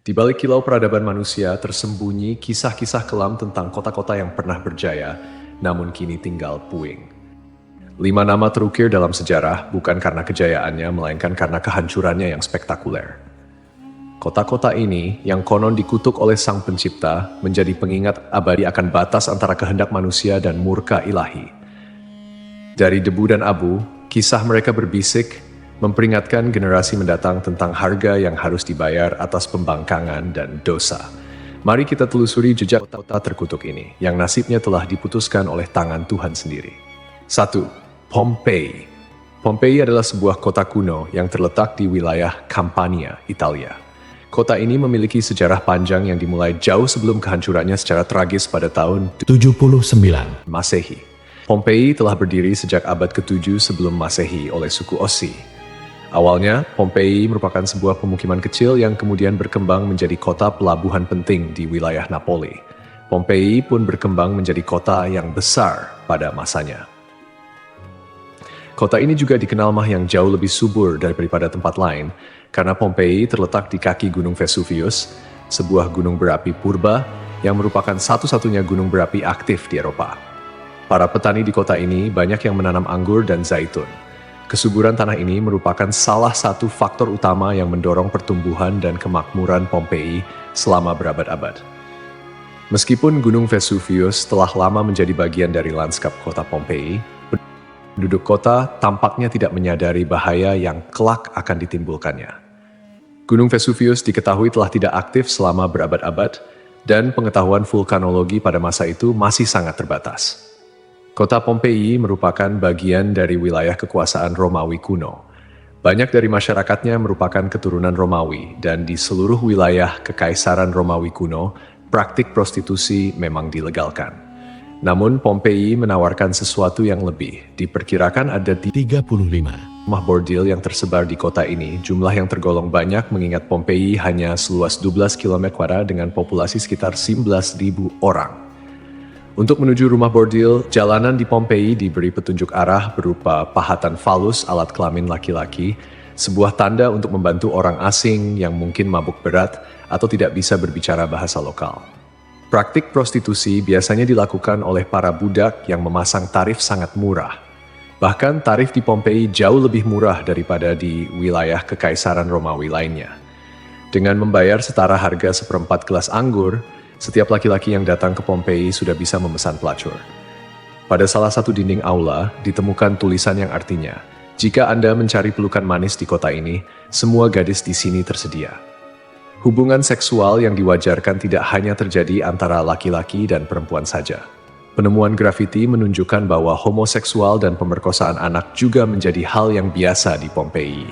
Di balik kilau peradaban manusia tersembunyi kisah-kisah kelam tentang kota-kota yang pernah berjaya, namun kini tinggal puing. 5 nama terukir dalam sejarah bukan karena kejayaannya, melainkan karena kehancurannya yang spektakuler. Kota-kota ini, yang konon dikutuk oleh Sang Pencipta, menjadi pengingat abadi akan batas antara kehendak manusia dan murka ilahi. Dari debu dan abu, kisah mereka berbisik, memperingatkan generasi mendatang tentang harga yang harus dibayar atas pembangkangan dan dosa. Mari kita telusuri jejak kota terkutuk ini, yang nasibnya telah diputuskan oleh tangan Tuhan sendiri. 1. Pompei. Pompei adalah sebuah kota kuno yang terletak di wilayah Campania, Italia. Kota ini memiliki sejarah panjang yang dimulai jauh sebelum kehancurannya secara tragis pada tahun 79 Masehi. Pompei telah berdiri sejak abad ke-7 sebelum Masehi oleh suku Ossi. Awalnya, Pompei merupakan sebuah pemukiman kecil yang kemudian berkembang menjadi kota pelabuhan penting di wilayah Napoli. Pompei pun berkembang menjadi kota yang besar pada masanya. Kota ini juga dikenal yang jauh lebih subur daripada tempat lain, karena Pompei terletak di kaki Gunung Vesuvius, sebuah gunung berapi purba yang merupakan satu-satunya gunung berapi aktif di Eropa. Para petani di kota ini banyak yang menanam anggur dan zaitun. Kesuburan tanah ini merupakan salah satu faktor utama yang mendorong pertumbuhan dan kemakmuran Pompei selama berabad-abad. Meskipun Gunung Vesuvius telah lama menjadi bagian dari lanskap kota Pompei, penduduk kota tampaknya tidak menyadari bahaya yang kelak akan ditimbulkannya. Gunung Vesuvius diketahui telah tidak aktif selama berabad-abad, dan pengetahuan vulkanologi pada masa itu masih sangat terbatas. Kota Pompei merupakan bagian dari wilayah kekuasaan Romawi kuno. Banyak dari masyarakatnya merupakan keturunan Romawi, dan di seluruh wilayah Kekaisaran Romawi kuno, praktik prostitusi memang dilegalkan. Namun Pompei menawarkan sesuatu yang lebih. Diperkirakan ada 35 rumah bordil yang tersebar di kota ini, jumlah yang tergolong banyak mengingat Pompei hanya seluas 12 km² dengan populasi sekitar 11.000 orang. Untuk menuju rumah bordil, jalanan di Pompei diberi petunjuk arah berupa pahatan falus alat kelamin laki-laki, sebuah tanda untuk membantu orang asing yang mungkin mabuk berat atau tidak bisa berbicara bahasa lokal. Praktik prostitusi biasanya dilakukan oleh para budak yang memasang tarif sangat murah. Bahkan tarif di Pompei jauh lebih murah daripada di wilayah Kekaisaran Romawi lainnya. Dengan membayar setara harga seperempat gelas anggur, setiap laki-laki yang datang ke Pompei sudah bisa memesan pelacur. Pada salah satu dinding aula, ditemukan tulisan yang artinya, "Jika Anda mencari pelukan manis di kota ini, semua gadis di sini tersedia." Hubungan seksual yang diwajarkan tidak hanya terjadi antara laki-laki dan perempuan saja. Penemuan grafiti menunjukkan bahwa homoseksual dan pemerkosaan anak juga menjadi hal yang biasa di Pompei.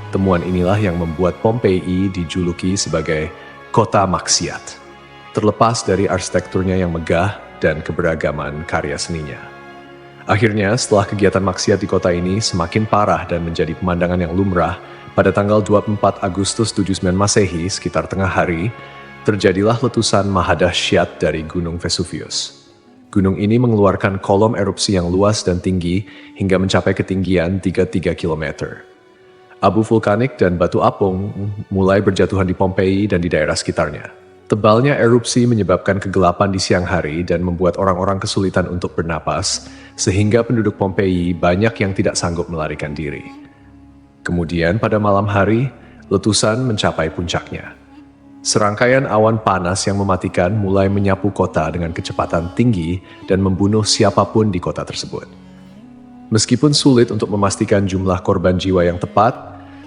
Temuan inilah yang membuat Pompei dijuluki sebagai kota maksiat, terlepas dari arsitekturnya yang megah dan keberagaman karya seninya. Akhirnya, setelah kegiatan maksiat di kota ini semakin parah dan menjadi pemandangan yang lumrah, pada tanggal 24 Agustus 79 Masehi, sekitar tengah hari, terjadilah letusan mahadahsyat dari Gunung Vesuvius. Gunung ini mengeluarkan kolom erupsi yang luas dan tinggi hingga mencapai ketinggian 33 km. Abu vulkanik dan batu apung mulai berjatuhan di Pompei dan di daerah sekitarnya. Tebalnya erupsi menyebabkan kegelapan di siang hari dan membuat orang-orang kesulitan untuk bernapas, sehingga penduduk Pompei banyak yang tidak sanggup melarikan diri. Kemudian pada malam hari, letusan mencapai puncaknya. Serangkaian awan panas yang mematikan mulai menyapu kota dengan kecepatan tinggi dan membunuh siapapun di kota tersebut. Meskipun sulit untuk memastikan jumlah korban jiwa yang tepat,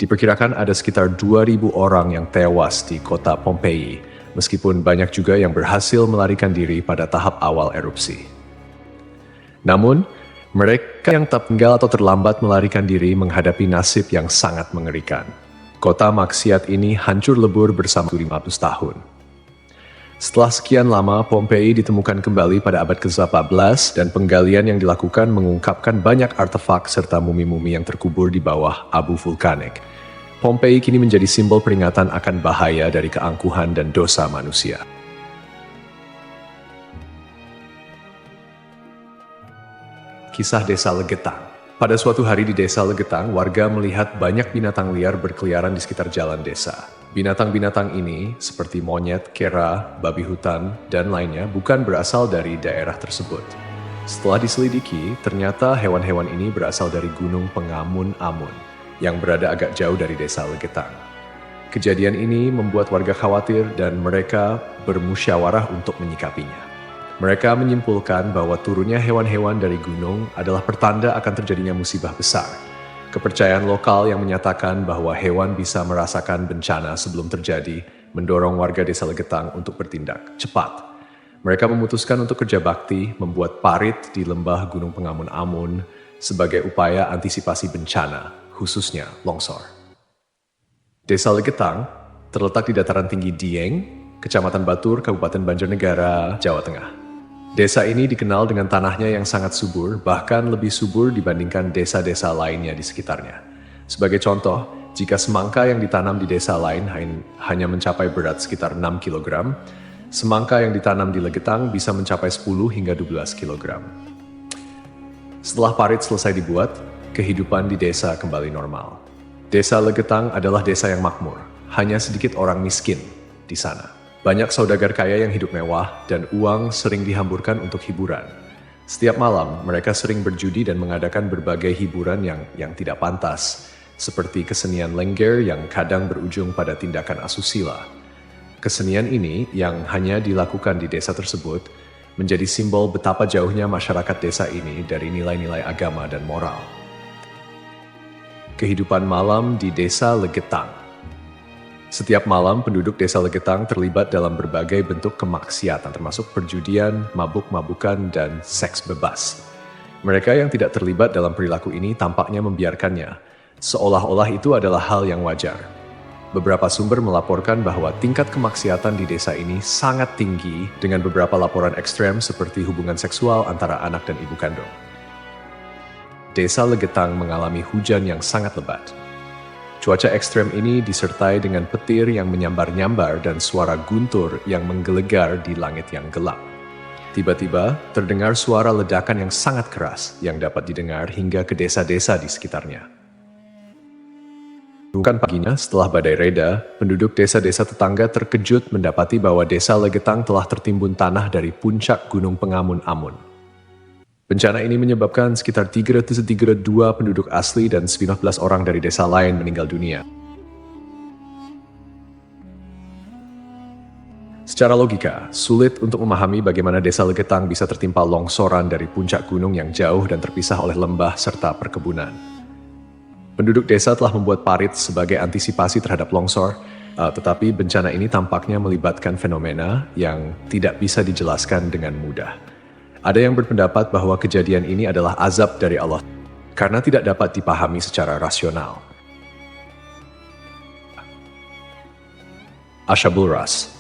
diperkirakan ada sekitar 2.000 orang yang tewas di kota Pompei, meskipun banyak juga yang berhasil melarikan diri pada tahap awal erupsi. Namun, mereka yang tak tinggal atau terlambat melarikan diri menghadapi nasib yang sangat mengerikan. Kota maksiat ini hancur lebur bersama 500 tahun. Setelah sekian lama, Pompei ditemukan kembali pada abad ke-18 dan penggalian yang dilakukan mengungkapkan banyak artefak serta mumi-mumi yang terkubur di bawah abu vulkanik. Pompei kini menjadi simbol peringatan akan bahaya dari keangkuhan dan dosa manusia. Kisah Desa Legetang. Pada suatu hari di desa Legetang, warga melihat banyak binatang liar berkeliaran di sekitar jalan desa. Binatang-binatang ini, seperti monyet, kera, babi hutan, dan lainnya, bukan berasal dari daerah tersebut. Setelah diselidiki, ternyata hewan-hewan ini berasal dari Gunung Pengamun-Amun, yang berada agak jauh dari desa Legetang. Kejadian ini membuat warga khawatir dan mereka bermusyawarah untuk menyikapinya. Mereka menyimpulkan bahwa turunnya hewan-hewan dari gunung adalah pertanda akan terjadinya musibah besar. Kepercayaan lokal yang menyatakan bahwa hewan bisa merasakan bencana sebelum terjadi mendorong warga desa Legetang untuk bertindak cepat. Mereka memutuskan untuk kerja bakti membuat parit di lembah Gunung Pengamun-Amun sebagai upaya antisipasi bencana, khususnya longsor. Desa Legetang terletak di dataran tinggi Dieng, Kecamatan Batur, Kabupaten Banjarnegara, Jawa Tengah. Desa ini dikenal dengan tanahnya yang sangat subur, bahkan lebih subur dibandingkan desa-desa lainnya di sekitarnya. Sebagai contoh, jika semangka yang ditanam di desa lain hanya mencapai berat sekitar 6 kg, semangka yang ditanam di Legetang bisa mencapai 10 hingga 12 kg. Setelah parit selesai dibuat, kehidupan di desa kembali normal. Desa Legetang adalah desa yang makmur, hanya sedikit orang miskin di sana. Banyak saudagar kaya yang hidup mewah dan uang sering dihamburkan untuk hiburan. Setiap malam, mereka sering berjudi dan mengadakan berbagai hiburan yang tidak pantas, seperti kesenian lengger yang kadang berujung pada tindakan asusila. Kesenian ini yang hanya dilakukan di desa tersebut menjadi simbol betapa jauhnya masyarakat desa ini dari nilai-nilai agama dan moral. Kehidupan malam di desa Legetang. Setiap malam, penduduk desa Legetang terlibat dalam berbagai bentuk kemaksiatan, termasuk perjudian, mabuk-mabukan, dan seks bebas. Mereka yang tidak terlibat dalam perilaku ini tampaknya membiarkannya, seolah-olah itu adalah hal yang wajar. Beberapa sumber melaporkan bahwa tingkat kemaksiatan di desa ini sangat tinggi dengan beberapa laporan ekstrem seperti hubungan seksual antara anak dan ibu kandung. Desa Legetang mengalami hujan yang sangat lebat. Cuaca ekstrem ini disertai dengan petir yang menyambar-nyambar dan suara guntur yang menggelegar di langit yang gelap. Tiba-tiba, terdengar suara ledakan yang sangat keras yang dapat didengar hingga ke desa-desa di sekitarnya. Bukan paginya, setelah badai reda, penduduk desa-desa tetangga terkejut mendapati bahwa desa Legetang telah tertimbun tanah dari puncak Gunung Pengamun-Amun. Bencana ini menyebabkan sekitar 332 penduduk asli dan 19 orang dari desa lain meninggal dunia. Secara logika, sulit untuk memahami bagaimana desa Legetang bisa tertimpa longsoran dari puncak gunung yang jauh dan terpisah oleh lembah serta perkebunan. Penduduk desa telah membuat parit sebagai antisipasi terhadap longsor, tetapi bencana ini tampaknya melibatkan fenomena yang tidak bisa dijelaskan dengan mudah. Ada yang berpendapat bahwa kejadian ini adalah azab dari Allah karena tidak dapat dipahami secara rasional. Ashabul Ras.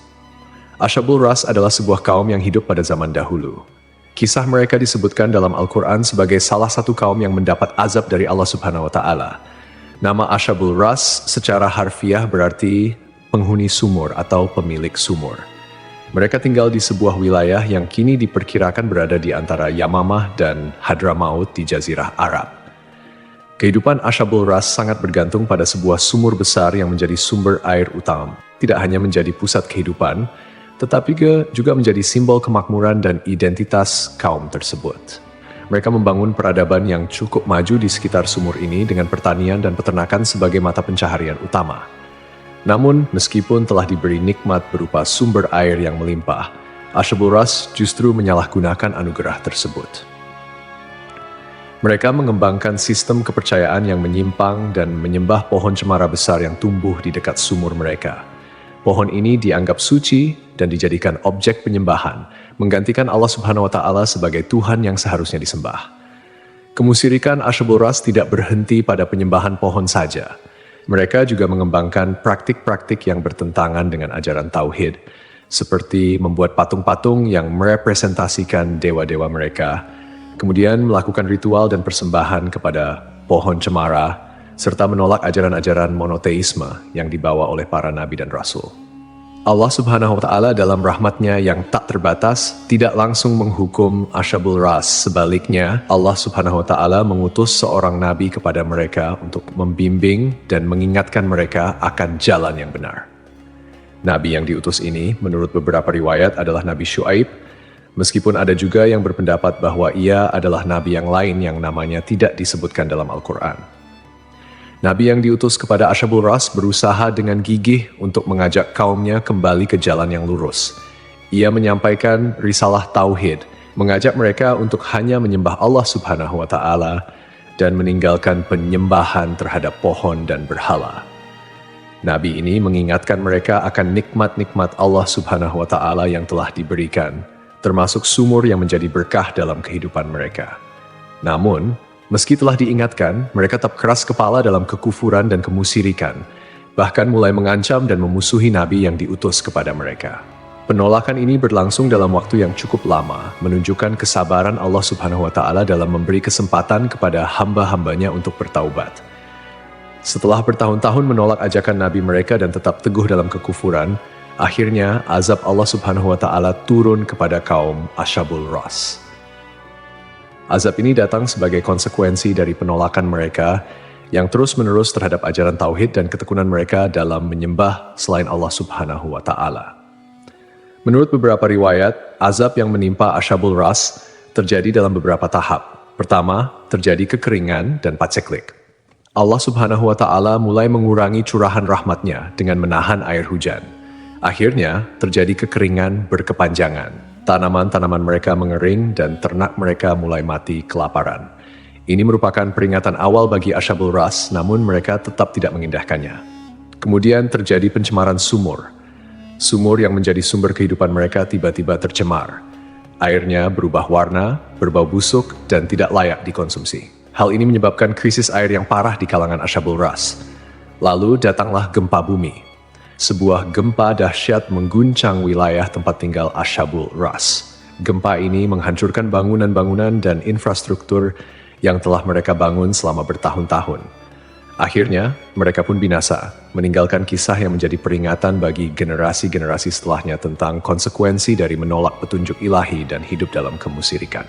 Ashabul Ras adalah sebuah kaum yang hidup pada zaman dahulu. Kisah mereka disebutkan dalam Al-Quran sebagai salah satu kaum yang mendapat azab dari Allah Subhanahu wa Ta'ala. Nama Ashabul Ras secara harfiah berarti penghuni sumur atau pemilik sumur. Mereka tinggal di sebuah wilayah yang kini diperkirakan berada di antara Yamamah dan Hadramaut di Jazirah Arab. Kehidupan Ashabul Ras sangat bergantung pada sebuah sumur besar yang menjadi sumber air utama. Tidak hanya menjadi pusat kehidupan, tetapi juga menjadi simbol kemakmuran dan identitas kaum tersebut. Mereka membangun peradaban yang cukup maju di sekitar sumur ini dengan pertanian dan peternakan sebagai mata pencaharian utama. Namun, meskipun telah diberi nikmat berupa sumber air yang melimpah, Ashabul Ras justru menyalahgunakan anugerah tersebut. Mereka mengembangkan sistem kepercayaan yang menyimpang dan menyembah pohon cemara besar yang tumbuh di dekat sumur mereka. Pohon ini dianggap suci dan dijadikan objek penyembahan, menggantikan Allah Subhanahu wa Ta'ala sebagai Tuhan yang seharusnya disembah. Kemusyrikan Ashabul Ras tidak berhenti pada penyembahan pohon saja. Mereka juga mengembangkan praktik-praktik yang bertentangan dengan ajaran Tauhid, seperti membuat patung-patung yang merepresentasikan dewa-dewa mereka, kemudian melakukan ritual dan persembahan kepada pohon cemara, serta menolak ajaran-ajaran monoteisme yang dibawa oleh para nabi dan rasul. Allah Subhanahu wa Ta'ala dalam rahmatnya yang tak terbatas tidak langsung menghukum Ashabul Ras. Sebaliknya, Allah Subhanahu wa Ta'ala mengutus seorang nabi kepada mereka untuk membimbing dan mengingatkan mereka akan jalan yang benar. Nabi yang diutus ini, menurut beberapa riwayat, adalah Nabi Syuaib, meskipun ada juga yang berpendapat bahwa ia adalah nabi yang lain yang namanya tidak disebutkan dalam Al-Quran. Nabi yang diutus kepada Ashabul Ras berusaha dengan gigih untuk mengajak kaumnya kembali ke jalan yang lurus. Ia menyampaikan risalah tauhid, mengajak mereka untuk hanya menyembah Allah Subhanahu wa Ta'ala dan meninggalkan penyembahan terhadap pohon dan berhala. Nabi ini mengingatkan mereka akan nikmat-nikmat Allah Subhanahu wa Ta'ala yang telah diberikan, termasuk sumur yang menjadi berkah dalam kehidupan mereka. Namun, meski telah diingatkan, mereka tetap keras kepala dalam kekufuran dan kemusyrikan, bahkan mulai mengancam dan memusuhi Nabi yang diutus kepada mereka. Penolakan ini berlangsung dalam waktu yang cukup lama, menunjukkan kesabaran Allah Subhanahu wa Ta'ala dalam memberi kesempatan kepada hamba-hambanya untuk bertaubat. Setelah bertahun-tahun menolak ajakan Nabi mereka dan tetap teguh dalam kekufuran, akhirnya azab Allah Subhanahu wa Ta'ala turun kepada kaum Ashabul Ras. Azab ini datang sebagai konsekuensi dari penolakan mereka yang terus-menerus terhadap ajaran tauhid dan ketekunan mereka dalam menyembah selain Allah Subhanahu wa Ta'ala. Menurut beberapa riwayat, azab yang menimpa Ashabul Ras terjadi dalam beberapa tahap. Pertama, terjadi kekeringan dan paceklik. Allah Subhanahu wa Ta'ala mulai mengurangi curahan rahmatnya dengan menahan air hujan. Akhirnya, terjadi kekeringan berkepanjangan. Tanaman-tanaman mereka mengering dan ternak mereka mulai mati kelaparan. Ini merupakan peringatan awal bagi Ashabul Ras, namun mereka tetap tidak mengindahkannya. Kemudian terjadi pencemaran sumur. Sumur yang menjadi sumber kehidupan mereka tiba-tiba tercemar. Airnya berubah warna, berbau busuk, dan tidak layak dikonsumsi. Hal ini menyebabkan krisis air yang parah di kalangan Ashabul Ras. Lalu datanglah gempa bumi. Sebuah gempa dahsyat mengguncang wilayah tempat tinggal Ashabul Ras. Gempa ini menghancurkan bangunan-bangunan dan infrastruktur yang telah mereka bangun selama bertahun-tahun. Akhirnya, mereka pun binasa, meninggalkan kisah yang menjadi peringatan bagi generasi-generasi setelahnya tentang konsekuensi dari menolak petunjuk ilahi dan hidup dalam kemusyrikan.